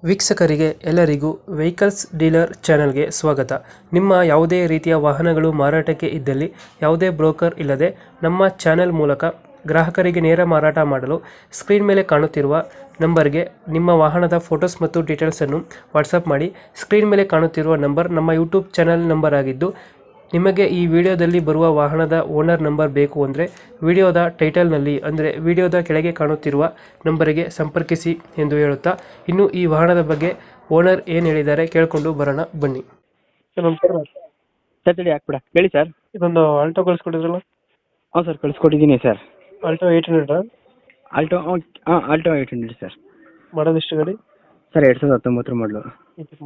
ವೀಕ್ಷಕರಿಗೆ ಎಲ್ಲರಿಗೂ vehicles dealer ಚಾನೆಲ್ಗೆ ಸ್ವಾಗತ. ನಿಮ್ಮ ಯಾವುದೇ ರೀತಿಯ ವಾಹನಗಳು ಮಾರಾಟಕ್ಕೆ ಇದ್ದಲ್ಲಿ ಯಾವುದೇ ಬ್ರೋಕರ್ ಇಲ್ಲದೆ ನಮ್ಮ ಚಾನೆಲ್ ಮೂಲಕ ಗ್ರಾಹಕರಿಗೆ ನೇರ ಮಾರಾಟ ಮಾಡಲು ಸ್ಕ್ರೀನ್ ಮೇಲೆ ಕಾಣುತ್ತಿರುವ ನಂಬರ್ಗೆ ನಿಮ್ಮ ವಾಹನದ ಫೋಟೋಸ್ ಮತ್ತು ಡೀಟೇಲ್ಸನ್ನು ವಾಟ್ಸಪ್ ಮಾಡಿ. ಸ್ಕ್ರೀನ್ ಮೇಲೆ ಕಾಣುತ್ತಿರುವ ನಂಬರ್ ನಮ್ಮ ಯೂಟ್ಯೂಬ್ ಚಾನೆಲ್ ನಂಬರ್ ಆಗಿದ್ದು, ನಿಮಗೆ ಈ ವಿಡಿಯೋದಲ್ಲಿ ಬರುವ ವಾಹನದ ಓನರ್ ನಂಬರ್ ಬೇಕು ಅಂದರೆ ವಿಡಿಯೋದ ಟೈಟಲ್ನಲ್ಲಿ ಅಂದರೆ ವಿಡಿಯೋದ ಕೆಳಗೆ ಕಾಣುತ್ತಿರುವ ನಂಬರಿಗೆ ಸಂಪರ್ಕಿಸಿ ಎಂದು ಹೇಳುತ್ತಾ, ಇನ್ನು ಈ ವಾಹನದ ಬಗ್ಗೆ ಓನರ್ ಏನು ಹೇಳಿದ್ದಾರೆ ಕೇಳಿಕೊಂಡು ಬರೋಣ ಬನ್ನಿ. ನಮಸ್ಕಾರ. ತಡಿ ಹಾಕ್ಬಿಡ ಹೇಳಿ ಸರ್. ಇದೊಂದು ಆಲ್ಟೋ ಕಳಿಸ್ಕೊಟ್ಟಿದ್ರಲ್ಲ? ಹಾಂ ಸರ್ ಕಳಿಸ್ಕೊಟ್ಟಿದ್ದೀನಿ sir. Alto 800 Alto Alto 800 sir. ಮಾಡೋದು ಎಷ್ಟು ಗಾಡಿ? ಸರ್ 2019 ಮಾಡಲು.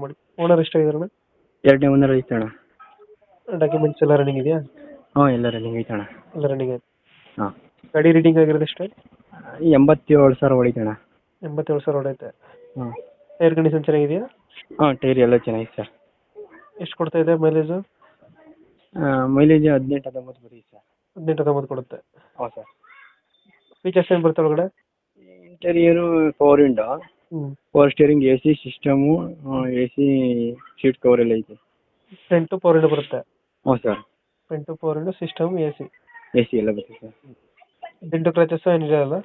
ಮಾಡಿ ಓನರ್ ಎಷ್ಟಾಗಿದಾರಣ? ಎರಡನೇ ಓನರ್ ಐತೆ ಅಣ್ಣ. ಡಾಕ್ಯುಮೆಂಟ್ಸ್ ಎಲ್ಲ ರನ್ನಿಂಗ್ ಇದೆಯಾ? ಹಾಂ ಎಲ್ಲ ರನ್ನಿಂಗ್ ಐತೆ ಅಣ್ಣ. ಎಲ್ಲ ರನ್ನಿಂಗ್ ಆಯ್ತು. ಹಾಂ ಗಾಡಿ ರೀಡಿಂಗ್ ಆಗಿರೋದು ಎಷ್ಟು? 87,000 ಹೊಡಿತೆ ಅಣ್ಣ. 87,000 ಹೊಡೈತೆ. ಹಾಂ ಟೈರ್ ಕಂಡೀಷನ್ ಚೆನ್ನಾಗಿದೆಯಾ? ಹಾಂ ಟೈರ್ ಎಲ್ಲ ಚೆನ್ನಾಗಿದೆ ಸರ್. ಎಷ್ಟು ಕೊಡ್ತಾ ಇದೆ ಮೈಲೇಜು? ಮೈಲೇಜ್ 18-19 ಬರೀ ಸರ್. 18-19 ಕೊಡುತ್ತೆ. ಹಾಂ ಸರ್. ಫೀಚರ್ಸ್ ಏನು ಬರುತ್ತೆ ಒಳಗಡೆ? Interior power window, power steering, A C system, A C seat cover ಎಲ್ಲ ಐತೆ. ಫ್ರಂಟು ಪವರ್ ವಿಂಡೋ ಬರುತ್ತೆ. ಹ್ಞೂ sir. Front power window, system, A C ಎಲ್ಲ ಬರುತ್ತೆ ಸರ್. ಡೆಂಟು ಕ್ರಚಸ್ ಏನಿರಲ್ಲ?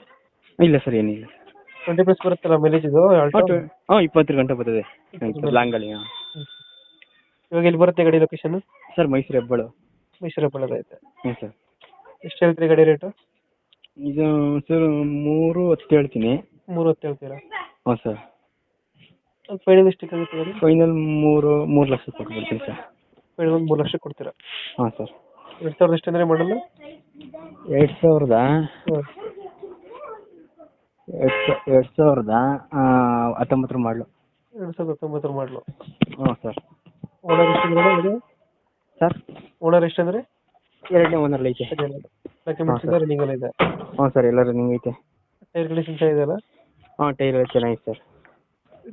ಇಲ್ಲ ಸರ್ ಏನಿಲ್ಲ. 20+ ಬರುತ್ತಲ್ಲ ಮೈಲೇಜ್ ಇದು ಆಲ್ಟೋ? ಹಾಂ 20 ಗಂಟೆ ಬರ್ತದೆ ಲಾಂಗಲ್ಲಿ. ಹಾಂ ಇವಾಗ ಎಲ್ಲಿ ಬರುತ್ತೆ ಗಾಡಿ ಲೊಕೇಶನ್? ಸರ್ ಮೈಸೂರು ಹೆಬ್ಬಾಳು. ಮೈಸೂರು ಹೆಬ್ಬಾಳದ ಐತೆ. ಹ್ಞೂ ಸರ್. ಎಷ್ಟು ಹೇಳ್ತೀರಿ ಗಾಡಿ ರೇಟು? ಇದು ಸರ್ 310 ಹೇಳ್ತೀನಿ. 310 ಹೇಳ್ತೀರಾ? ಹಾಂ ಸರ್. ಫೈನಲ್ ಎಷ್ಟಕ್ಕೆ ಆಗುತ್ತೆ ಗಾಡಿ? ಫೈನಲ್ 3 ಲಕ್ಷ ಕೊಟ್ಬಿಡ್ತೀನಿ ಸರ್. ಫೈನಲ್ 3 ಲಕ್ಷ ಕೊಡ್ತೀರಾ? ಹಾಂ ಸರ್. 2000 ಎಷ್ಟು ಅಂದರೆ ಮಾಡಲ್ಲ? 2000 19 ಮಾಡಲು. 2019 ಮಾಡಲು. ಹಾಂ ಸರ್. ಓನರ್ ಎಷ್ಟು ಸರ್? ಓನರ್ ಎಷ್ಟು ಅಂದರೆ? ಎರಡನೇ ಓನರ್ ಐತೆ. ಡಾಕ್ಯುಮೆಂಟ್ಸ್ ಎಲ್ಲ ರನ್ನಿಂಗ್ ಎಲ್ಲ ಇದೆ? ಹಾಂ ಸರ್ ಎಲ್ಲ ರನ್ನಿಂಗ್ ಐತೆ. ಟೈರ್ ಕಂಡೀಷನ್ ಚೆನ್ನಾಗಿದೆಯಲ್ಲ? ಹಾಂ ಟೈರ್ ಎಲ್ಲ ಚೆನ್ನಾಗಿದೆ ಸರ್.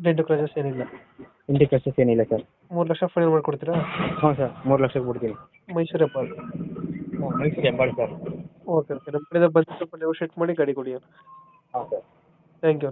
ಡೆಂಟು ಕ್ರಚಸ್ ಏನಿಲ್ಲ? ಇಂಡಿ ಕಷ್ಟಸ್ ಏನಿಲ್ಲ ಸರ್. 3 ಲಕ್ಷ ಫೈನಲ್ ಮಾಡಿಕೊಡ್ತೀರಾ? ಹಾಂ ಸರ್ 3 ಲಕ್ಷಕ್ಕೆ ಕೊಡ್ತೀನಿ. ಮೈಸೂರು ಹೆಬ್ಬಾಳು. ಮೈಸೂರು ಹೆಬ್ಬಾಳು ಸರ್. ಓಕೆ ನಮ್ಮ ಕಡೆಯಿಂದ ಬಂದು ಸ್ವಲ್ಪ ನೆಗೋಷಿಯೇಟ್ ಮಾಡಿ ಗಾಡಿ ಕೊಡಿ. ಹಾಂ ಸರ್. Thank you.